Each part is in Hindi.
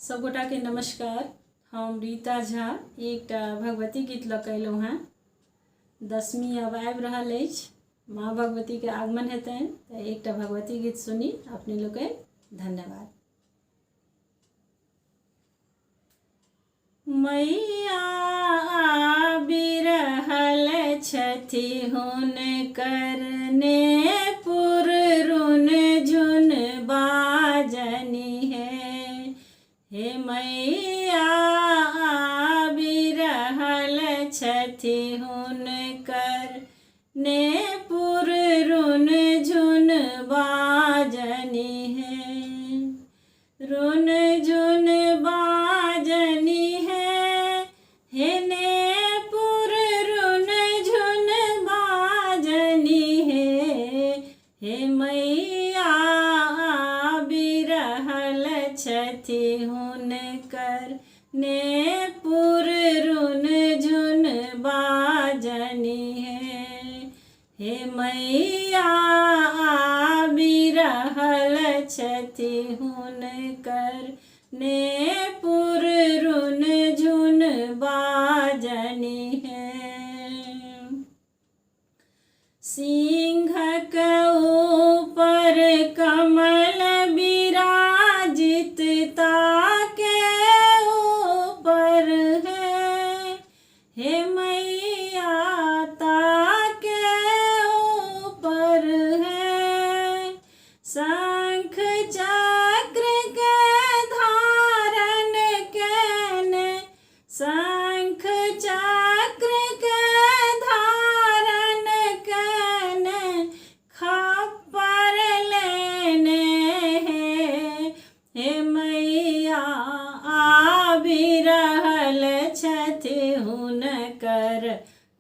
सब गोटा के नमस्कार। हम रीता झा एक भगवती गीत लऽ कऽ अयलहुँ हेँ। दशमी अब आबि रहल अछि, माँ भगवती के आगमन हेतनि, तऽ एक भगवती गीत सुनी। अपने लोग धन्यवाद। मैया आबि रहल छथि हुनकर नेपुर रुन झुन बाजनी हे मैया आबि रहल छथि हुनकर नेपुर रुन झुन बाजनी रुन झुन बाजनी हे नेपुर रुन झुन बाजनी हे मैया आबि रहल छथि हुनकर नेपुर रुन झुन बाजनी हे मैया आबि रहल छथि हुनकर नेपुर रुन झुन बाजनी सिंहक ऊपर कमल विराजित ताके ऊपर हे मैया ताके ऊपर शंख चक्र के धारण केने शंख चक्र के धारण केने खप्पर लेने हे मैया आबि रहल छथि हुनकर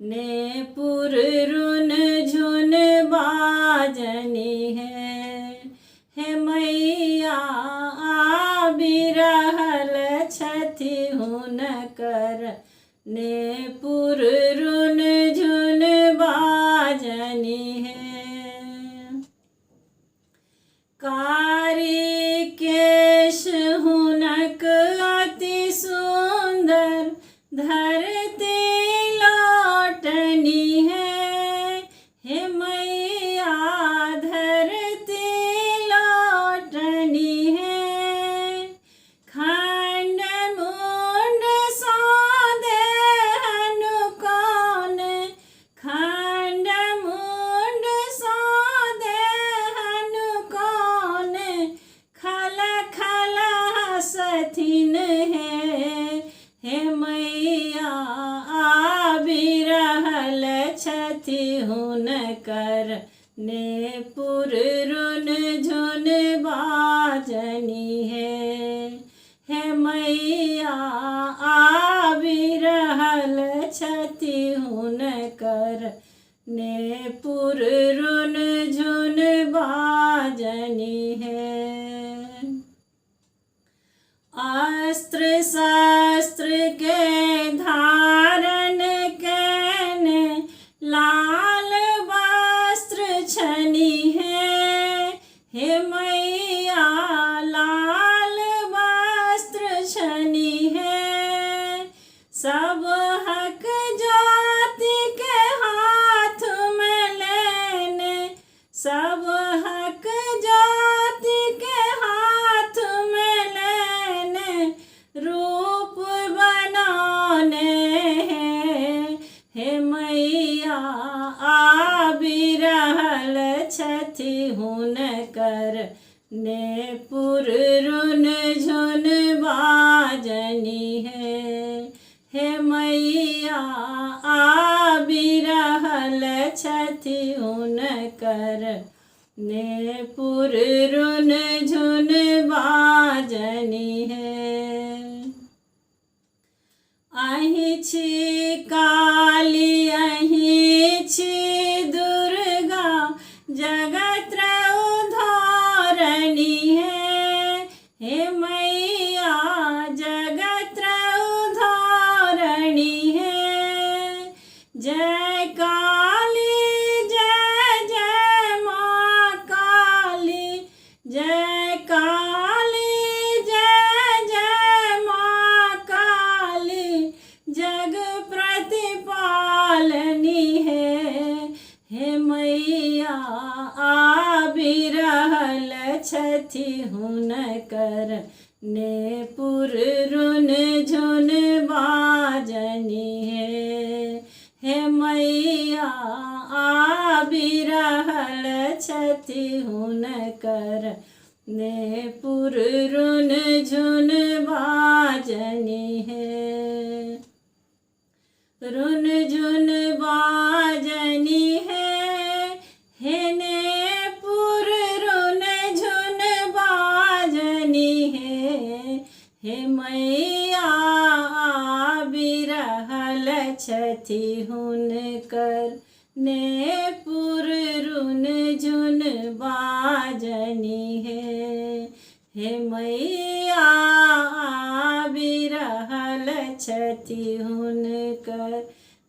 नेपुर रुन झुन बाजनी हे मैया आबि रहल छथि हुनकर नेपुर रुन झुन बाजनी कारी केश हुनक अति सुंदर धरती लौटनी हे मैया धरती लौटनी खंड मुंड सौदे हनुकौन खंड मुंड सौदे हनुकौन खल खल हसथिन हे मैया आबि रहल छथि हुनकर नेपुर रुन झुन बाजनी हे मैया आबि रहल छथि हुनकर नेपुर रुन झुन बाजनी अस्त्र शस्त्र के धारण केने लाल वस्त्र छनी हे मैया लाल वस्त्र छनी सब हक जाति के हाथ में लेने सब हक जाति के हाथ में लेने रूप बनाने हे मैया आबि रहल छथि हुनकर नेपुर रुन झुन बाजनी हे मैया आबि रहल छथि हुनकर नेपुर रुन झुन बाजनी अहि छी काली अहि छी दुर्गा जगत उद्धारणी हे मैया जगत उद्धारणी जय काली जय जय माँ काली जय काली जय जय छथि हुनकर नेपुर रुन झुन बाजनी हे मैया आबि रहल छथि हुनकर नेपुर रुन झुन बाजनी रुन झुन बाजनी हे नेपुर रुन झुन बाजनी हे मैया आबि रहल छथि हुनकर नेपुर रुन झुन बाजनी हे मैया आबि रहल छथि हुनकर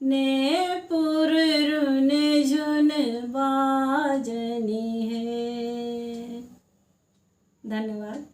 नेपुर रुन झुन बाजनी धन्यवाद।